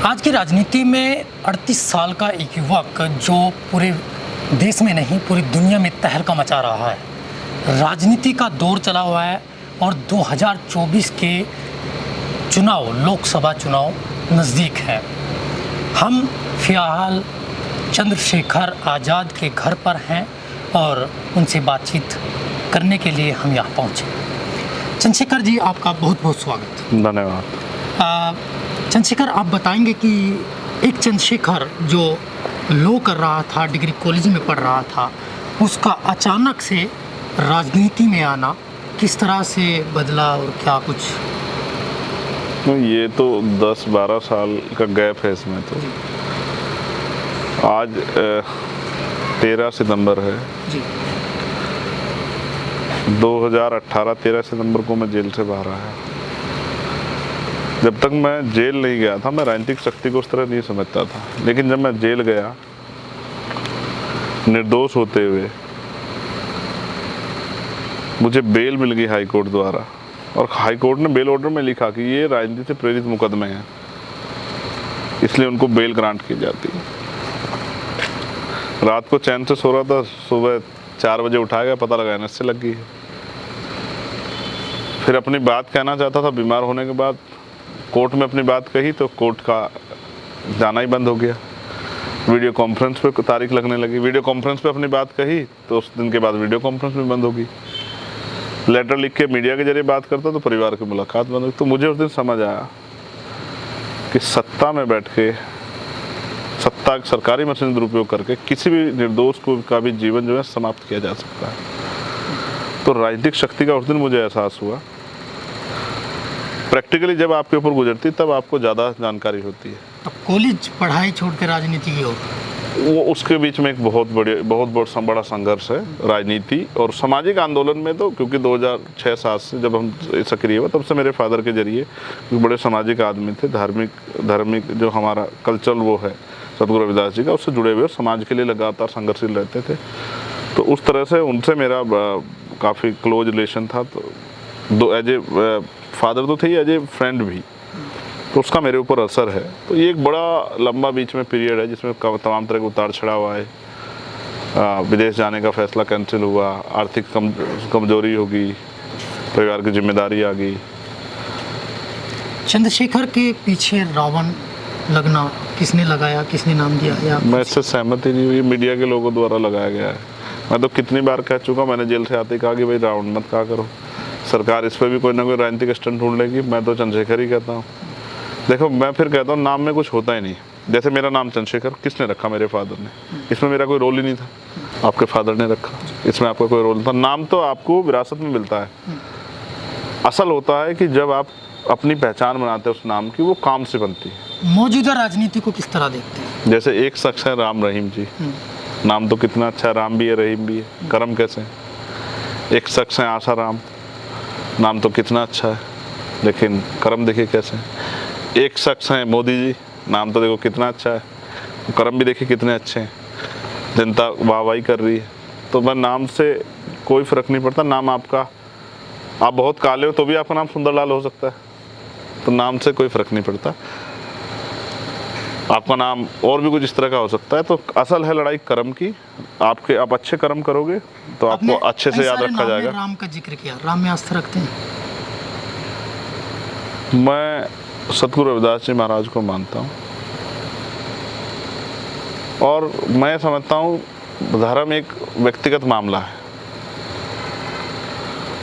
आज की राजनीति में 38 साल का एक युवक जो पूरे देश में नहीं पूरी दुनिया में तहलका मचा रहा है। राजनीति का दौर चला हुआ है और 2024 के चुनाव, लोकसभा चुनाव नज़दीक है। हम फिलहाल चंद्रशेखर आज़ाद के घर पर हैं और उनसे बातचीत करने के लिए हम यहाँ पहुँचे। चंद्रशेखर जी, आपका बहुत बहुत स्वागत। धन्यवाद। चंद्रशेखर, आप बताएंगे कि एक चंद्रशेखर जो लॉ कर रहा था, डिग्री कॉलेज में पढ़ रहा था, उसका अचानक से राजनीति में आना किस तरह से बदला और क्या कुछ? ये तो 10-12 साल का गैप है इसमें। तो आज 13 सितंबर है जी। 2018 13 सितंबर को मैं जेल से बाहर आया। जब तक मैं जेल नहीं गया था, मैं राजनीतिक शक्ति को उस तरह नहीं समझता था, लेकिन जब मैं जेल गया निर्दोष होते हुए, मुझे बेल मिल गई हाई कोर्ट द्वारा, और हाई कोर्ट ने बेल ऑर्डर में लिखा कि ये राजनीति से प्रेरित मुकदमे हैं, इसलिए उनको बेल ग्रांट की जाती है। रात को चैन से सो रहा था, सुबह 4 बजे उठाया गया, पता लगा एनएस से लग गई है। फिर अपनी बात कहना चाहता था, बीमार होने के बाद कोर्ट में अपनी बात कही तो कोर्ट का जाना ही बंद हो गया। वीडियो कॉन्फ्रेंस पे तारीख लगने लगी, वीडियो कॉन्फ्रेंस पे अपनी बात कही तो उस दिन के बाद वीडियो कॉन्फ्रेंस भी बंद हो गई। लेटर लिख के मीडिया के जरिए बात करता तो परिवार की मुलाकात बंद हो गई। तो मुझे उस दिन समझ आया कि सत्ता में बैठ के, सत्ता सरकारी मशीन दुरुपयोग करके किसी भी निर्दोष को का भी जीवन जो है समाप्त किया जा सकता है। तो राजनीतिक शक्ति का उस दिन मुझे एहसास हुआ। प्रैक्टिकली जब आपके ऊपर गुजरती तब आपको ज़्यादा जानकारी होती है। तो कॉलेज पढ़ाई छोड़ के राजनीति की ओर, वो उसके बीच में एक बहुत बड़ा संघर्ष है। राजनीति और सामाजिक आंदोलन में तो, क्योंकि 2006-7 से जब हम सक्रिय हुए, तब से मेरे फादर के जरिए, बड़े सामाजिक आदमी थे, धार्मिक जो हमारा कल्चर वो है सतगुरु रविदास जी का, उससे जुड़े हुए और समाज के लिए लगातार संघर्षशील रहते थे। तो उस तरह से उनसे मेरा काफ़ी क्लोज रिलेशन था। तो एज ए फादर तो थे ही, एज ए फ्रेंड भी, तो उसका मेरे ऊपर असर है। तो ये एक बड़ा लंबा बीच में पीरियड है जिसमें तमाम तरह के उतार चढ़ाव आए। विदेश जाने का फैसला कैंसिल हुआ, आर्थिक कमजोरी होगी, परिवार की जिम्मेदारी आ गई। चंद्रशेखर के पीछे रावण लगना किसने लगाया, किसने नाम दिया? या मैं इससे सहमत ही नहीं हुई, मीडिया के लोगों द्वारा लगाया गया है। मैं तो कितनी बार कह चुका, मैंने जेल से आते ही कहा कि भाई रावण मत कहा करो, सरकार इस पर भी कोई ना कोई राजनीतिक स्टंट ढूंढ लेगी। मैं तो चंद्रशेखर ही कहता हूँ। देखो, मैं फिर कहता हूँ, नाम में कुछ होता ही नहीं। जैसे मेरा नाम चंद्रशेखर किसने रखा? मेरे फादर ने। इसमें मेरा कोई रोल ही नहीं था, आपके फादर ने रखा, इसमें आपका कोई रोल नहीं था। नाम तो आपको विरासत में मिलता है। असल होता है कि जब आप अपनी पहचान बनाते हैं उस नाम की, वो काम से बनती है। मौजूदा राजनीति को किस तरह देखते हैं? जैसे एक शख्स है राम रहीम जी, नाम तो कितना अच्छा है, राम भी है रहीम भी है, कर्म कैसे है। एक शख्स है आशा राम, नाम तो कितना अच्छा है, लेकिन कर्म देखिए कैसे हैं। एक शख्स हैं मोदी जी, नाम तो देखो कितना अच्छा है, कर्म भी देखिए कितने अच्छे हैं, जनता वाहवाही कर रही है। तो मैं नाम से कोई फ़र्क नहीं पड़ता। नाम आपका, आप बहुत काले हो तो भी आपका नाम सुंदरलाल हो सकता है, तो नाम से कोई फ़र्क नहीं पड़ता। आपका नाम और भी कुछ इस तरह का हो सकता है। तो असल है लड़ाई कर्म की। आप अच्छे कर्म करोगे तो आपको अच्छे से याद रखा जाएगा। राम का जिक्र किया, राम में आस्था रखते हैं? मैं सतगुरु रविदास जी महाराज को मानता हूँ, और मैं समझता हूँ धर्म एक व्यक्तिगत मामला है।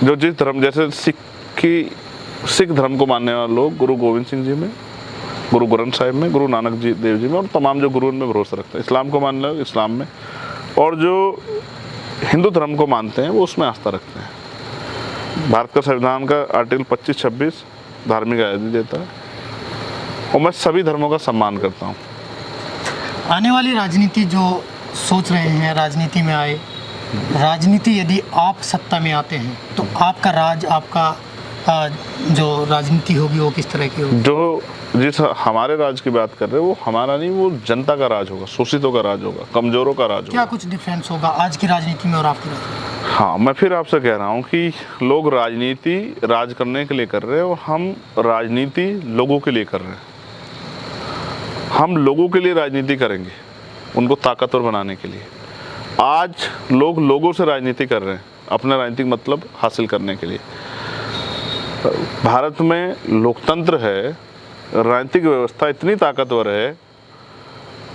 जो जिस धर्म, जैसे सिख धर्म को मानने वाले लोग गुरु गोविंद सिंह जी में, गुरु ग्रंथ साहिब में, गुरु नानक जी देव जी में, और तमाम जो गुरु उनमें भरोसा रखते हैं। इस्लाम को मानने वाले इस्लाम में, और जो हिंदू धर्म को मानते हैं वो उसमें आस्था रखते हैं। भारत का संविधान का आर्टिकल 25-26 धार्मिक आज़ादी देता है, और मैं सभी धर्मों का सम्मान करता हूँ। आने वाली राजनीति जो सोच रहे हैं, राजनीति में आए, राजनीति यदि आप सत्ता में आते हैं तो आपका राज, आपका जो राजनीति होगी वो किस तरह की होगी? जो जिस हमारे राज की बात कर रहे हैं वो हमारा नहीं, वो जनता का राज होगा, शोषितों का राज होगा, कमजोरों का राज होगा। क्या कुछ डिफरेंस होगा आज की राजनीति में और आपकी राजनीति? हाँ, मैं फिर आपसे कह रहा हूँ कि लोग राजनीति राज करने के लिए कर रहे हैं, और हम राजनीति लोगों के लिए कर रहे हैं। हम लोगों के लिए राजनीति करेंगे, उनको ताकतवर बनाने के लिए। आज लोग लोगों से राजनीति कर रहे हैं, अपना राजनीतिक मतलब हासिल करने के लिए। भारत में लोकतंत्र है, राजनीतिक व्यवस्था इतनी ताकतवर है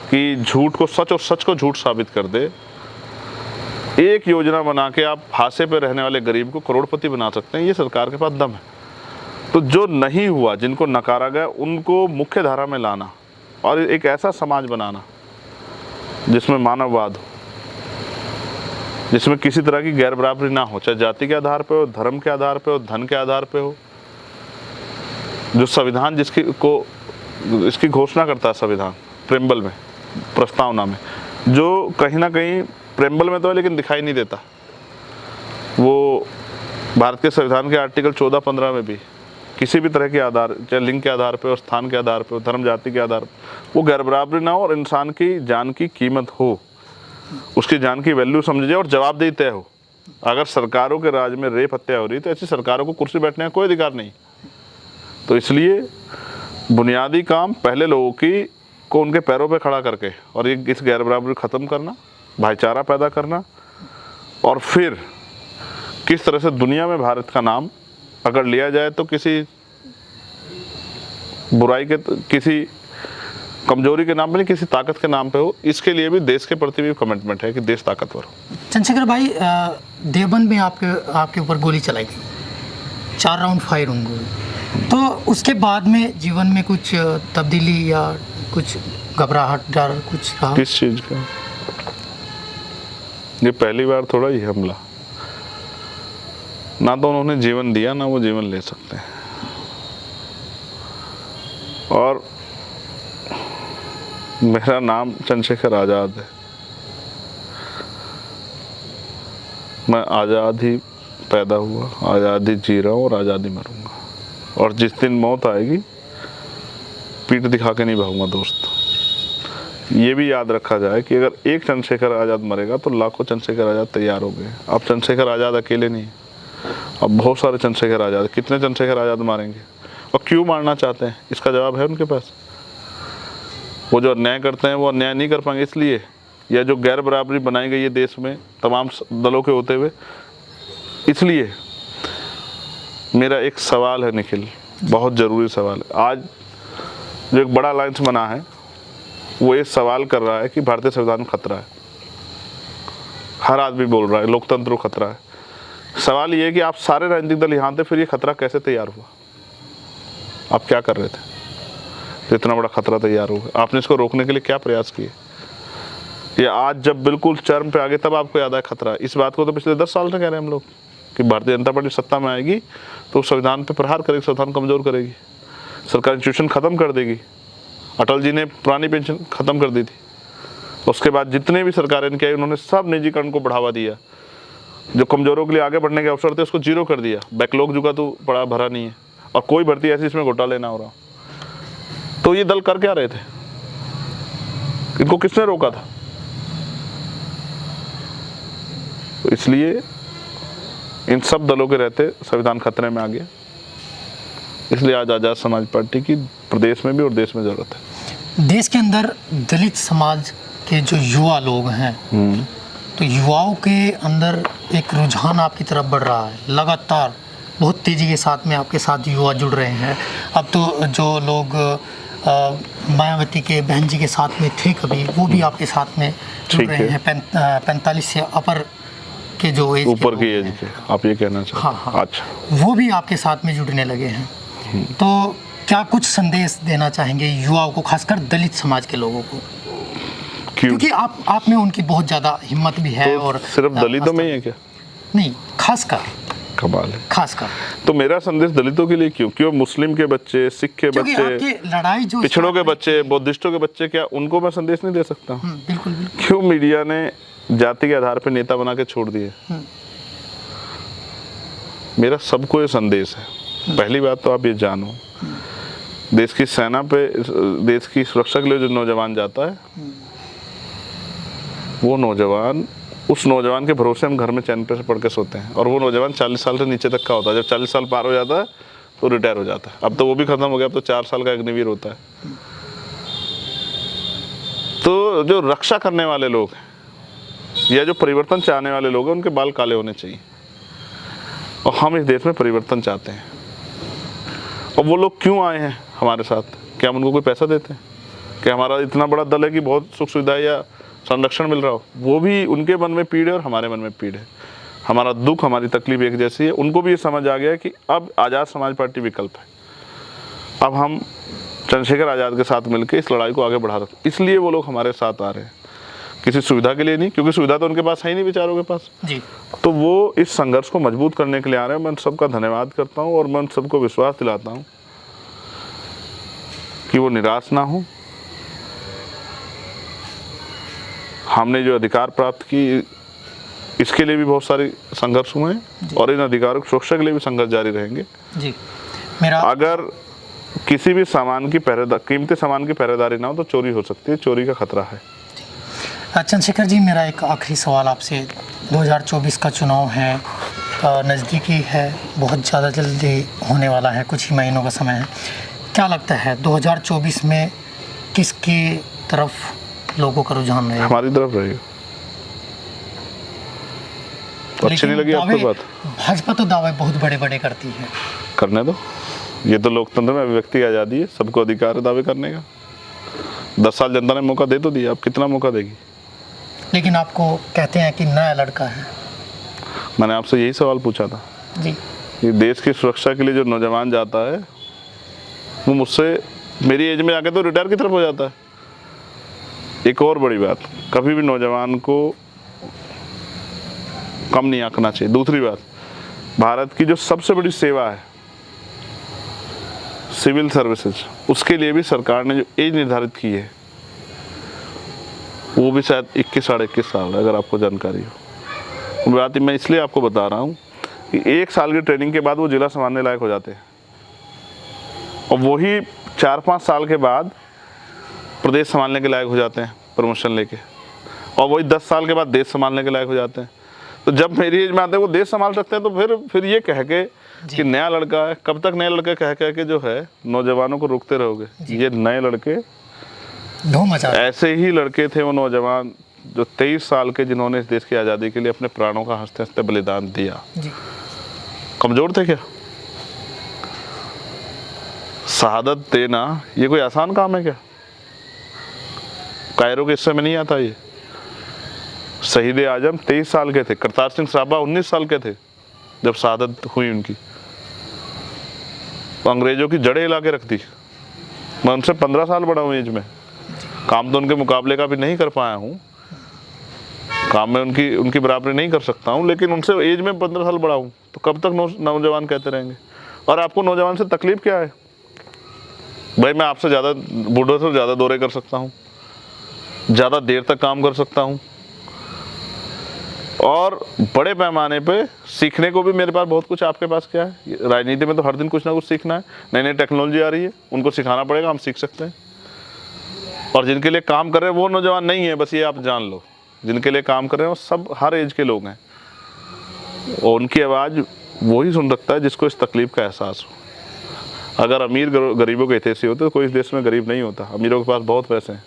कि झूठ को सच और सच को झूठ साबित कर दे। एक योजना बना के आप फांसे पे रहने वाले गरीब को करोड़पति बना सकते हैं, ये सरकार के पास दम है। तो जो नहीं हुआ, जिनको नकारा गया, उनको मुख्य धारा में लाना और एक ऐसा समाज बनाना जिसमें मानववाद हो, जिसमें किसी तरह की गैर बराबरी ना हो, चाहे जाति के आधार पे हो, धर्म के आधार पे हो, धन के आधार पे हो। जो संविधान इसकी घोषणा करता है, संविधान प्रेम्बल में, प्रस्तावना में, जो कहीं ना कहीं प्रेम्बल में तो है लेकिन दिखाई नहीं देता, वो भारत के संविधान के आर्टिकल 14-15 में भी किसी भी तरह के आधार, चाहे लिंग के आधार पे हो, स्थान के आधार पे हो, धर्म जाति के आधार पे, वो गैर बराबरी ना हो और इंसान की जान की कीमत हो, उसकी जान की वैल्यू समझे और जवाबदेही तय हो। अगर सरकारों के राज में रेप हत्या हो रही तो ऐसी सरकारों को कुर्सी बैठने का कोई अधिकार नहीं। तो इसलिए बुनियादी काम पहले लोगों को उनके पैरों पे खड़ा करके और ये इस गैर बराबरी ख़त्म करना, भाईचारा पैदा करना, और फिर किस तरह से दुनिया में भारत का नाम अगर लिया जाए तो किसी बुराई के, किसी कमजोरी के नाम पे नहीं, किसी ताकत के नाम पे हो। इसके लिए भी देश के प्रति भी कमिटमेंट है कि देश ताकतवर हो। चंद्रशेखर भाई, देवबंद में आपके ऊपर गोली चलाई गई, 4 राउंड फायर होंगे, तो उसके बाद में जीवन में कुछ तब्दीली या कुछ घबराहट, डर कुछ रहा? किस चीज़ का? ये पहली बार थोड़ा ही हमला, ना तो उन्होंने जीवन दिया ना वो जीवन ले सकते हैं। और मेरा नाम चंद्रशेखर आज़ाद है, मैं आज़ाद ही पैदा हुआ, आज़ाद ही जी रहा हूँ और आज़ाद ही मरूंगा। और जिस दिन मौत आएगी पीठ दिखा के नहीं भागूंगा दोस्त। ये भी याद रखा जाए कि अगर एक चंद्रशेखर आज़ाद मरेगा तो लाखों चंद्रशेखर आज़ाद तैयार हो गए। अब चंद्रशेखर आज़ाद अकेले नहीं, अब बहुत सारे चंद्रशेखर आज़ाद। कितने चंद्रशेखर आज़ाद मारेंगे और क्यों मारना चाहते हैं, इसका जवाब है उनके पास। वो जो अन्याय करते हैं वो अन्याय नहीं कर पाएंगे इसलिए, या जो गैर बराबरी बनाई गई है देश में तमाम दलों के होते हुए, इसलिए। मेरा एक सवाल है निखिल, बहुत ज़रूरी सवाल है। आज जो एक बड़ा अलायंस बना है वो ये सवाल कर रहा है कि भारतीय संविधान खतरा है। हर आदमी बोल रहा है लोकतंत्र को खतरा है। सवाल ये है कि आप सारे राजनीतिक दल यहाँ थे, फिर ये खतरा कैसे तैयार हुआ? आप क्या कर रहे थे तो इतना बड़ा खतरा तैयार हुआ? आपने इसको रोकने के लिए क्या प्रयास किए? या आज जब बिल्कुल चरम पे आ गए तब आपको याद आया खतरा? इस बात को तो पिछले 10 साल से कह रहे हैं हम लोग कि भारतीय जनता पार्टी सत्ता में आएगी तो संविधान पे प्रहार करेगी, संविधान कमज़ोर करेगी, सरकारी इंस्टीट्यूशन ख़त्म कर देगी। अटल जी ने पुरानी पेंशन ख़त्म कर दी थी, उसके बाद जितने भी सरकारें इनके आई उन्होंने सब निजीकरण को बढ़ावा दिया। जो कमज़ोरों के लिए आगे बढ़ने के अवसर थे उसको जीरो कर दिया। बैकलॉग जो का तो बड़ा भरा नहीं है और कोई भर्ती ऐसी इसमें घोटाला ना हो रहा। तो ये दल कर क्या रहे थे? इनको किसने रोका था? तो इसलिए इन सब दलों के रहते संविधान खतरे में आ गया। इसलिए आज आज़ाद समाज पार्टी की प्रदेश में भी और देश में ज़रूरत है। देश के अंदर दलित समाज के जो युवा लोग हैं, तो युवाओं के अंदर एक रुझान आपकी तरफ बढ़ रहा है लगातार, बहुत तेज़ी के साथ में आपके साथ युवा जुड़ रहे हैं। अब तो जो लोग मायावती के बहन जी के साथ में थे कभी, वो भी आपके साथ में जुड़ रहे हैं। 45 से अपर के जो एज ऊपर की एज के, आप ये कहना चाहते हैं? हाँ। अच्छा, वो भी आपके साथ में जुड़ने लगे हैं। तो क्या कुछ संदेश देना चाहेंगे युवाओं को, खासकर दलित समाज के लोगों को? क्योंकि आप में उनकी बहुत ज़्यादा हिम्मत भी है। तो और सिर्फ दलितों में ही है क्या? नहीं, खासकर कमाल है। खासकर तो मेरा संदेश दलितों के लिए क्यों मुस्लिम के बच्चे, सिख के बच्चे, लड़ाई जो पिछड़ों के बच्चे, बौद्धिस्टों के बच्चे, क्या उनको मैं संदेश नहीं दे सकता? बिल्कुल। क्यों मीडिया ने जाति के आधार पर नेता बना के छोड़ दिए? मेरा सबको ये संदेश है। पहली बात तो आप ये जानो, देश की सेना पे, देश की सुरक्षा के लिए जो नौजवान जाता है, वो नौजवान, उस नौजवान के भरोसे हम घर में चैन पे से पढ़ के सोते हैं। और वो नौजवान 40 साल से नीचे तक का होता है। जब 40 साल पार हो जाता है तो रिटायर हो जाता है। अब तो वो भी खत्म हो गया, अब तो 4 साल का अग्निवीर होता है। जो रक्षा करने वाले लोग हैं या जो परिवर्तन चाहने वाले लोग हैं, उनके बाल काले होने चाहिए। और हम इस देश में परिवर्तन चाहते हैं। और वो लोग क्यों आए हैं हमारे साथ? क्या हम उनको कोई पैसा देते हैं? क्या हमारा इतना बड़ा दल है कि बहुत सुख सुविधा या संरक्षण मिल रहा हो? वो भी उनके मन में पीड़ है और हमारे मन में पीड़ है। हमारा दुख, हमारी तकलीफ एक जैसी है। उनको भी ये समझ आ गया है कि अब आज़ाद समाज पार्टी विकल्प है। अब हम चंद्रशेखर आज़ाद के साथ मिलकर इस लड़ाई को आगे बढ़ा सकते, इसलिए वो लोग हमारे साथ आ रहे हैं। किसी सुविधा के लिए नहीं, क्योंकि सुविधा तो उनके पास है ही नहीं बेचारों के पास जी। तो वो इस संघर्ष को मजबूत करने के लिए आ रहे हैं। मैं सबका धन्यवाद करता हूँ और मैं सबको विश्वास दिलाता हूँ कि वो निराश ना हो। हमने जो अधिकार प्राप्त की, इसके लिए भी बहुत सारे संघर्ष हुए हैं और इन अधिकारों की सुरक्षा के लिए भी संघर्ष जारी रहेंगे जी। मेरा अगर किसी भी सामान की कीमती सामान की पहरेदारी ना हो तो चोरी हो सकती है, चोरी का खतरा है। चंद्रशेखर जी, मेरा एक आखिरी सवाल आपसे। 2024 का चुनाव है, नज़दीकी है, बहुत ज़्यादा जल्दी होने वाला है, कुछ ही महीनों का समय है। क्या लगता है 2024 में किसकी तरफ लोगों का रुझान रहेगा? हमारी तरफ रहेगा। तो अच्छी नहीं लगी आपको बात? भाजपा तो दावे बहुत बड़े बड़े करती है। करने दो, ये तो लोकतंत्र में अभिव्यक्ति की आज़ादी है, सबको अधिकार है दावे करने का। 10 साल जनता ने मौका दे तो दिया, अब कितना मौका देगी? लेकिन आपको कहते हैं कि नया लड़का है। मैंने आपसे यही सवाल पूछा था जी। कि देश की सुरक्षा के लिए जो नौजवान जाता है वो मुझसे मेरी एज में आके तो रिटायर की तरफ हो जाता है। एक और बड़ी बात, कभी भी नौजवान को कम नहीं आंकना चाहिए। दूसरी बात, भारत की जो सबसे बड़ी सेवा है सिविल सर्विसेज, उसके लिए भी सरकार ने जो एज निर्धारित की है वो भी शायद 21 साढ़े 21 साल है, अगर आपको जानकारी हो। वो बात मैं इसलिए आपको बता रहा हूँ कि 1 साल की ट्रेनिंग के बाद वो जिला संभालने लायक हो जाते हैं और वही 4-5 साल के बाद प्रदेश संभालने के लायक हो जाते हैं प्रमोशन लेके, और वही 10 साल के बाद देश संभालने के लायक हो जाते हैं। तो जब मेरी एज में आते हैं वो देश संभाल सकते हैं, तो फिर ये कह के कि नया लड़का है, कब तक नए लड़के कह के जो है नौजवानों को रोकते रहोगे? ये नए लड़के ऐसे ही लड़के थे वो नौजवान जो 23 साल के, जिन्होंने इस देश की आज़ादी के लिए अपने प्राणों का हंसते हंसते बलिदान दिया। कमजोर थे क्या? शहादत देना ये कोई आसान काम है क्या? कायरों के हिस्से में नहीं आता ये। शहीद आजम 23 साल के थे, करतार सिंह सराभा 19 साल के थे जब शहादत हुई उनकी। तो अंग्रेजों की जड़ें हिला के रख दी। मैं उनसे 15 साल बड़ा हूँ एज में, काम तो उनके मुकाबले का भी नहीं कर पाया हूँ, काम में उनकी बराबरी नहीं कर सकता हूँ, लेकिन उनसे एज में 15 साल बड़ा हूँ। तो कब तक नौजवान कहते रहेंगे? और आपको नौजवान से तकलीफ क्या है? भाई मैं आपसे ज़्यादा, बूढ़ों से ज़्यादा दौरे कर सकता हूँ, ज़्यादा देर तक काम कर सकता हूँ, और बड़े पैमाने पे सीखने को भी मेरे पास बहुत कुछ। आपके पास क्या है? राजनीति में तो हर दिन कुछ ना कुछ सीखना है। नई नई टेक्नोलॉजी आ रही है, उनको सिखाना पड़ेगा, हम सीख सकते हैं। और जिनके लिए काम कर रहे हैं वो नौजवान नहीं है, बस ये आप जान लो। जिनके लिए काम कर रहे हैं वो सब हर एज के लोग हैं, और उनकी आवाज़ वही सुन सकता है जिसको इस तकलीफ का एहसास हो। अगर अमीर गरीबों के हितैषी होते तो कोई इस देश में गरीब नहीं होता। अमीरों के पास बहुत पैसे हैं,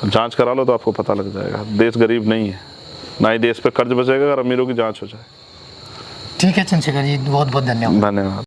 जांच करा लो तो आपको पता लग जाएगा। देश गरीब नहीं है, ना ही देश पे कर्ज बचेगा अगर अमीरों की जांच हो जाए। ठीक है चंद्रशेखर जी, बहुत बहुत धन्यवाद। धन्यवाद।